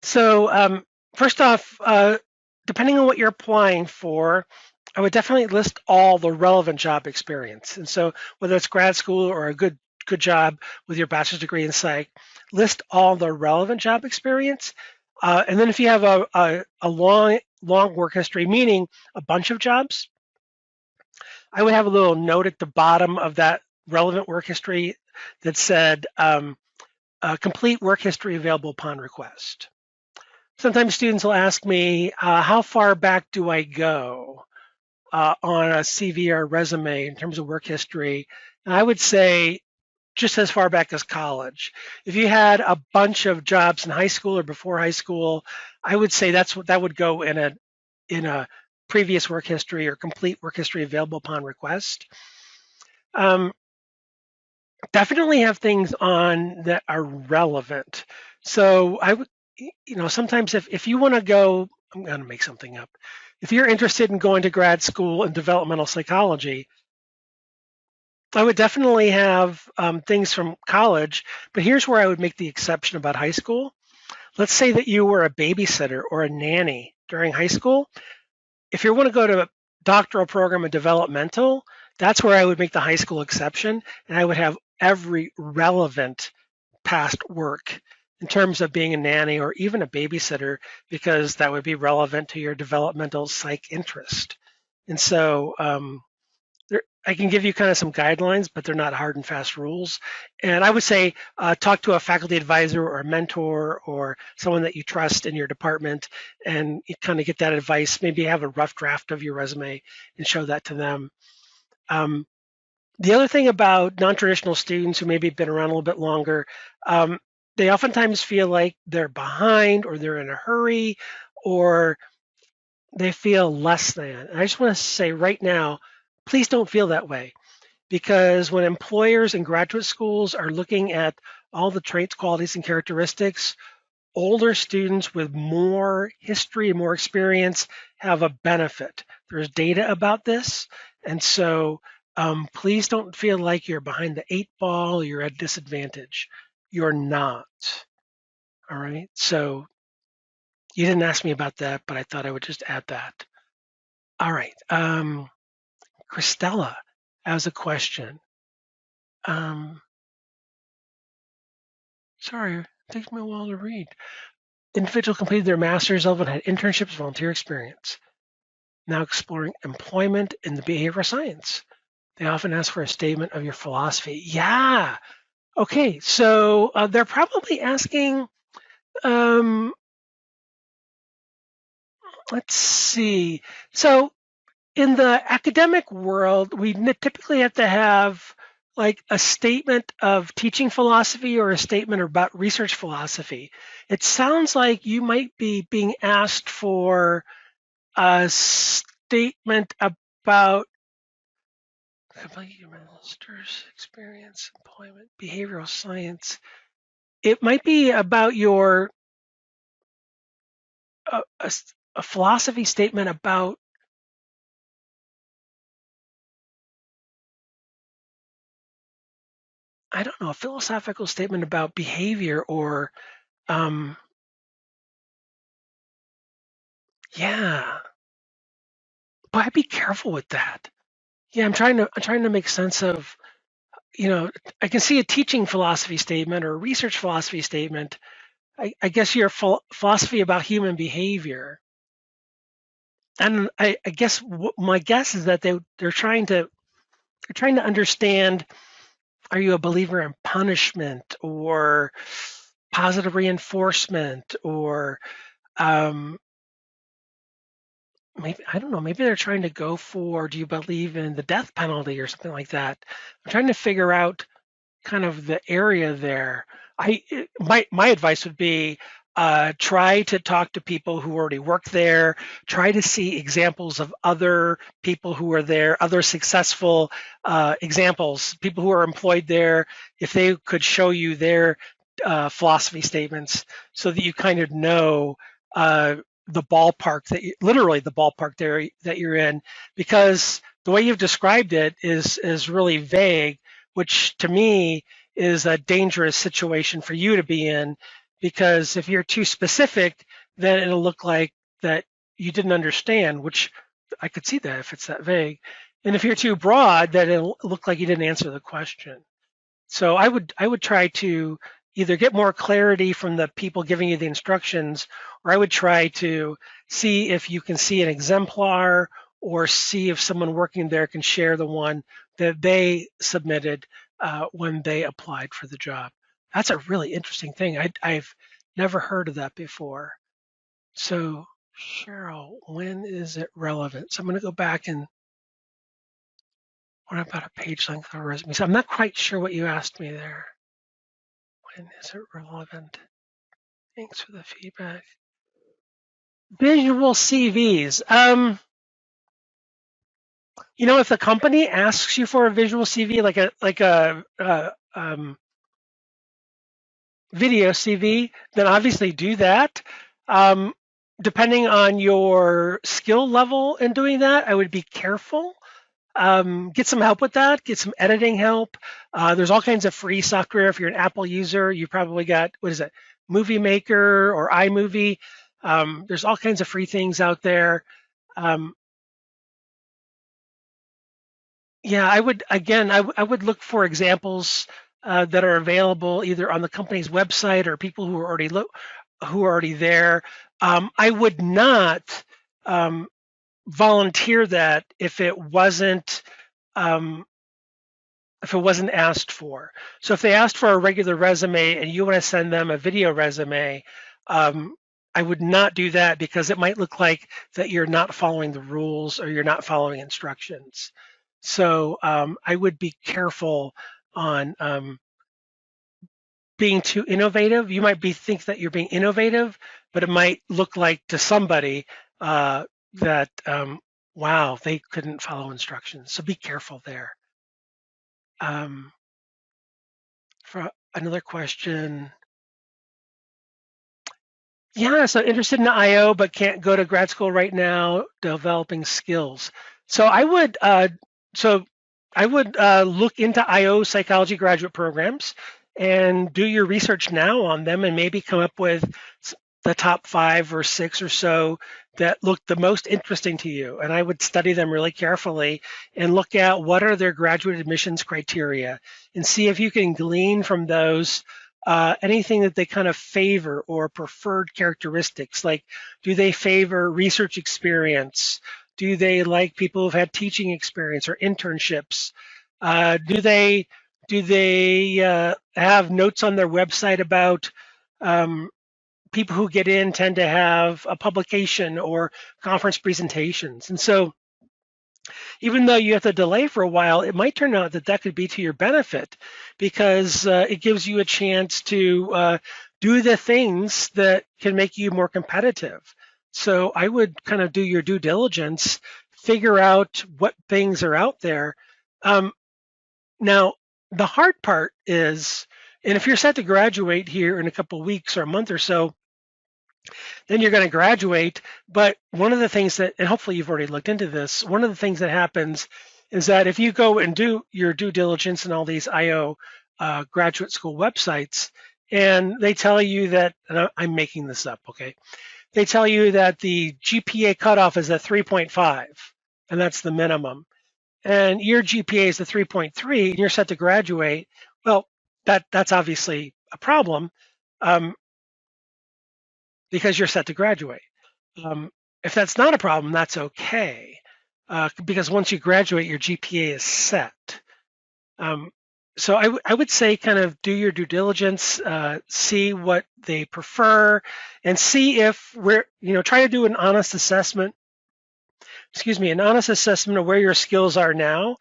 So first off, depending on what you're applying for, I would definitely list all the relevant job experience. And so whether it's grad school or a good job with your bachelor's degree in psych, list all the relevant job experience. And then if you have a long work history, meaning a bunch of jobs, I would have a little note at the bottom of that relevant work history that said complete work history available upon request. Sometimes students will ask me, how far back do I go on a CV or resume in terms of work history? And I would say just as far back as college. If you had a bunch of jobs in high school or before high school, I would say that would go in a previous work history or complete work history available upon request. Um, Definitely have things on that are relevant. So I would, sometimes if you want to go, I'm going to make something up. If you're interested in going to grad school in developmental psychology, I would definitely have things from college, but here's where I would make the exception about high school. Let's say that you were a babysitter or a nanny during high school. If you want to go to a doctoral program in developmental, that's where I would make the high school exception, and I would have every relevant past work in terms of being a nanny or even a babysitter, because that would be relevant to your developmental psych interest. And so I can give you kind of some guidelines, but they're not hard and fast rules. And I would say talk to a faculty advisor or a mentor or someone that you trust in your department and you kind of get that advice. Maybe have a rough draft of your resume and show that to them. The other thing about non-traditional students who maybe have been around a little bit longer, they oftentimes feel like they're behind or they're in a hurry or they feel less than. And I just want to say right now, please don't feel that way, because when employers and graduate schools are looking at all the traits, qualities, and characteristics, older students with more history and more experience have a benefit. There's data about this. And so please don't feel like you're behind the eight ball, you're at disadvantage. You're not. All right. So you didn't ask me about that, but I thought I would just add that. All right. Christella has a question. Um, sorry, it takes me a while to read. Individual completed their master's level and had internships, volunteer experience. Now exploring employment in the behavioral science. They often ask for a statement of your philosophy. Yeah. Okay. So they're probably asking. Um, let's see. So in the academic world, we typically have to have like a statement of teaching philosophy or a statement about research philosophy. It sounds like you might be being asked for a statement about complete your master's experience, employment, behavioral science. It might be about your uh, a, a philosophy statement about, I don't know, a philosophical statement about behavior or um, yeah. But I'd be careful with that. Yeah, I'm trying to make sense of, you know, I can see a teaching philosophy statement or a research philosophy statement. I guess your philosophy about human behavior. And I guess my guess is that they're trying to understand, are you a believer in punishment or positive reinforcement or um, maybe, I don't know, maybe they're trying to go for, do you believe in the death penalty or something like that? I'm trying to figure out kind of the area there. My advice would be try to talk to people who already work there. Try to see examples of other people who are there, other successful examples, people who are employed there. If they could show you their philosophy statements, so that you kind of know the ballpark literally the ballpark there that you're in, because the way you've described it is really vague, which to me is a dangerous situation for you to be in, because if you're too specific, then it'll look like that you didn't understand, which I could see that if it's that vague. And if you're too broad, then it'll look like you didn't answer the question. So I would try to either get more clarity from the people giving you the instructions, or I would try to see if you can see an exemplar or see if someone working there can share the one that they submitted when they applied for the job. That's a really interesting thing. I've never heard of that before. So Cheryl, when is it relevant? So I'm going to go back and what about a page length of a resume? So I'm not quite sure what you asked me there. When is it relevant? Thanks for the feedback. Visual CVs. If the company asks you for a visual CV, like a video CV, then obviously do that. Um, Depending on your skill level in doing that, I would be careful. Get some help with that. Get some editing help. There's all kinds of free software. If you're an Apple user, you probably got, what is it, Movie Maker or iMovie. There's all kinds of free things out there. Um, yeah, I would, again, I would look for examples that are available either on the company's website or people who are already there. I would not um, volunteer that um, if it wasn't asked for. So if they asked for a regular resume and you want to send them a video resume, um, I would not do that, because it might look like that you're not following the rules or you're not following instructions. So I would be careful on being too innovative. You might think that you're being innovative, but it might look like to somebody that, wow, they couldn't follow instructions. So be careful there. Um, for another question, yeah, so interested in IO but can't go to grad school right now, developing skills. So I would look into IO psychology graduate programs and do your research now on them and maybe come up with the top 5 or 6 or so that look the most interesting to you. And I would study them really carefully and look at what are their graduate admissions criteria and see if you can glean from those anything that they kind of favor or preferred characteristics. Like, do they favor research experience? Do they like people who've had teaching experience or internships? Do they have notes on their website about um, people who get in tend to have a publication or conference presentations? And so even though you have to delay for a while, it might turn out that that could be to your benefit because it gives you a chance to do the things that can make you more competitive. So I would kind of do your due diligence, figure out what things are out there. Um, Now, the hard part is, and if you're set to graduate here in a couple of weeks or a month or so, then you're going to graduate. But one of the things that, and hopefully you've already looked into this, one of the things that happens is that if you go and do your due diligence in all these IO graduate school websites, and they tell you that, and I'm making this up, okay? They tell you that the GPA cutoff is at 3.5, and that's the minimum. And your GPA is a 3.3, and you're set to graduate. Well, that's obviously a problem. Um, because you're set to graduate. If that's not a problem, that's okay, because once you graduate, your GPA is set. Um, so I would say kind of do your due diligence, see what they prefer, and see if try to do an honest assessment, an honest assessment of where your skills are now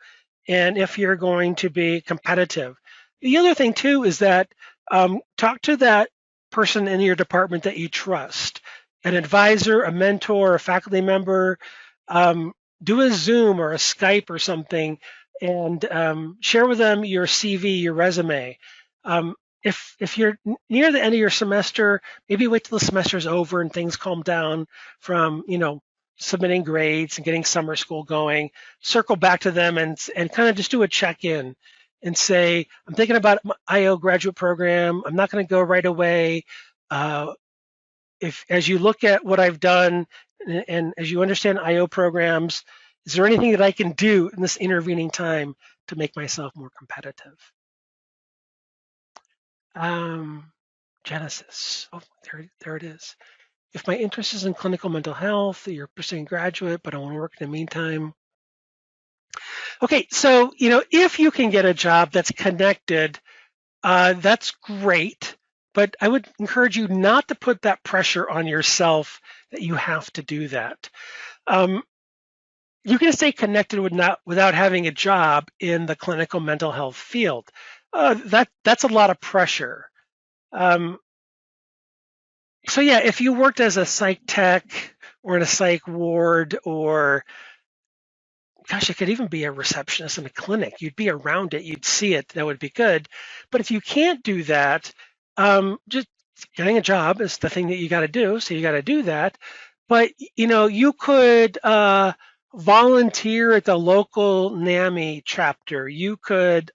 and if you're going to be competitive. The other thing too is that talk to that person in your department that you trust, an advisor, a mentor, a faculty member. Do a Zoom or a Skype or something and share with them your CV, your resume. If you're near the end of your semester, maybe wait till the semester's over and things calm down from submitting grades and getting summer school going. Circle back to them and kind of just do a check-in and say, I'm thinking about my IO graduate program. I'm not going to go right away. If as you look at what I've done and as you understand IO programs, is there anything that I can do in this intervening time to make myself more competitive? Um, Genesis. Oh, there it is. If my interest is in clinical mental health, you're pursuing graduate, but I want to work in the meantime. Okay, so if you can get a job that's connected, that's great. But I would encourage you not to put that pressure on yourself that you have to do that. You can stay connected without having a job in the clinical mental health field. That's a lot of pressure. So yeah, if you worked as a psych tech or in a psych ward, or gosh, it could even be a receptionist in a clinic. You'd be around it, you'd see it. That would be good. But if you can't do that, just getting a job is the thing that you got to do. So you got to do that. But you could volunteer at the local NAMI chapter. You could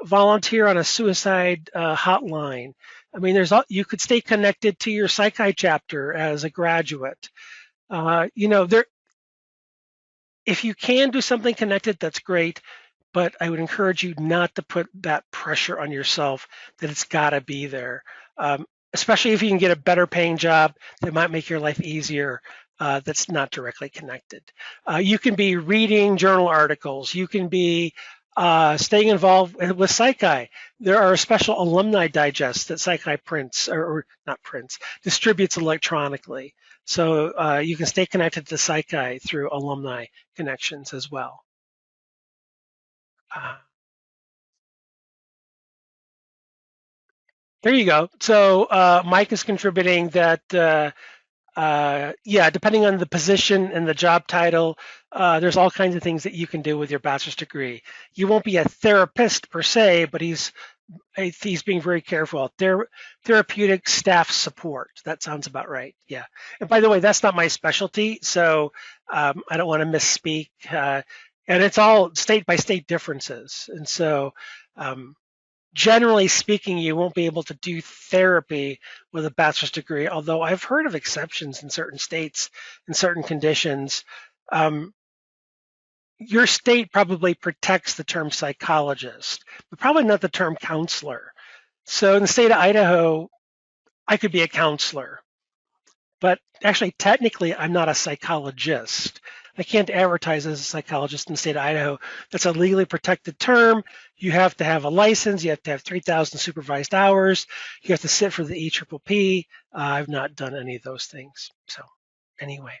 volunteer on a suicide hotline. I mean, you could stay connected to your psychi chapter as a graduate. There, if you can do something connected, that's great. But I would encourage you not to put that pressure on yourself that it's got to be there. Especially if you can get a better paying job that might make your life easier. That's not directly connected. You can be reading journal articles. You can be staying involved with Psychi. There are special alumni digests that Psychi prints, or not prints, distributes electronically. So you can stay connected to Psychi through alumni connections as well. Uh, there you go. So Mike is contributing that yeah, depending on the position and the job title, there's all kinds of things that you can do with your bachelor's degree. You won't be a therapist per se, but he's being very careful. Therapeutic staff support. That sounds about right. Yeah. And by the way, that's not my specialty, so I don't want to misspeak. And it's all state by state differences. And so generally speaking, you won't be able to do therapy with a bachelor's degree, although I've heard of exceptions in certain states, in certain conditions. Um, your state probably protects the term psychologist, but probably not the term counselor. So in the state of Idaho, I could be a counselor, but actually, technically, I'm not a psychologist. I can't advertise as a psychologist in the state of Idaho. That's a legally protected term. You have to have a license. You have to have 3,000 supervised hours. You have to sit for the EPPP. I've not done any of those things. So anyway,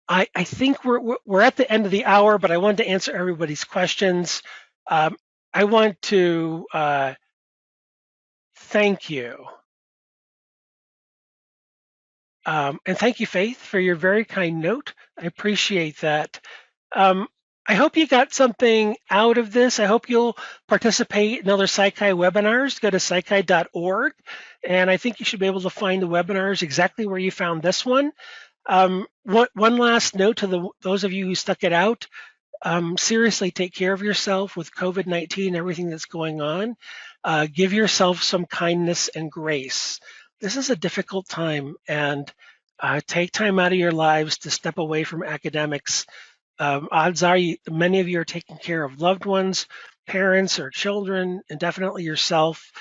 I think we're at the end of the hour, but I wanted to answer everybody's questions. Um, I want to thank you. And thank you, Faith, for your very kind note. I appreciate that. Um, I hope you got something out of this. I hope you'll participate in other PsyChi webinars. Go to psychi.org, and I think you should be able to find the webinars exactly where you found this one. One last note to those of you who stuck it out. Seriously, take care of yourself with COVID-19, everything that's going on. Give yourself some kindness and grace. This is a difficult time, and take time out of your lives to step away from academics. Odds are many of you are taking care of loved ones, parents, or children, and definitely yourself.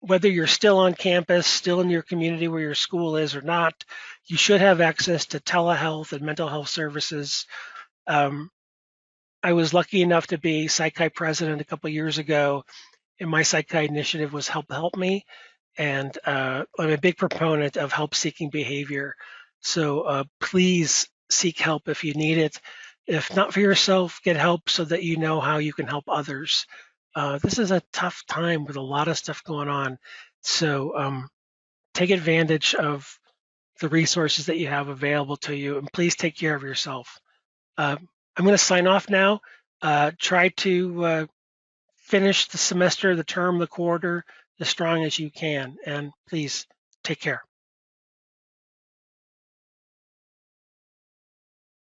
Whether you're still on campus, still in your community where your school is or not, you should have access to telehealth and mental health services. Um, I was lucky enough to be PsyChi president a couple of years ago, and my PsyChi initiative was Help Me, and I'm a big proponent of help-seeking behavior. So please seek help if you need it. If not for yourself, get help so that you know how you can help others. This is a tough time with a lot of stuff going on. So take advantage of the resources that you have available to you, and please take care of yourself. I'm going to sign off now. Try to finish the semester, the term, the quarter as strong as you can, and please take care.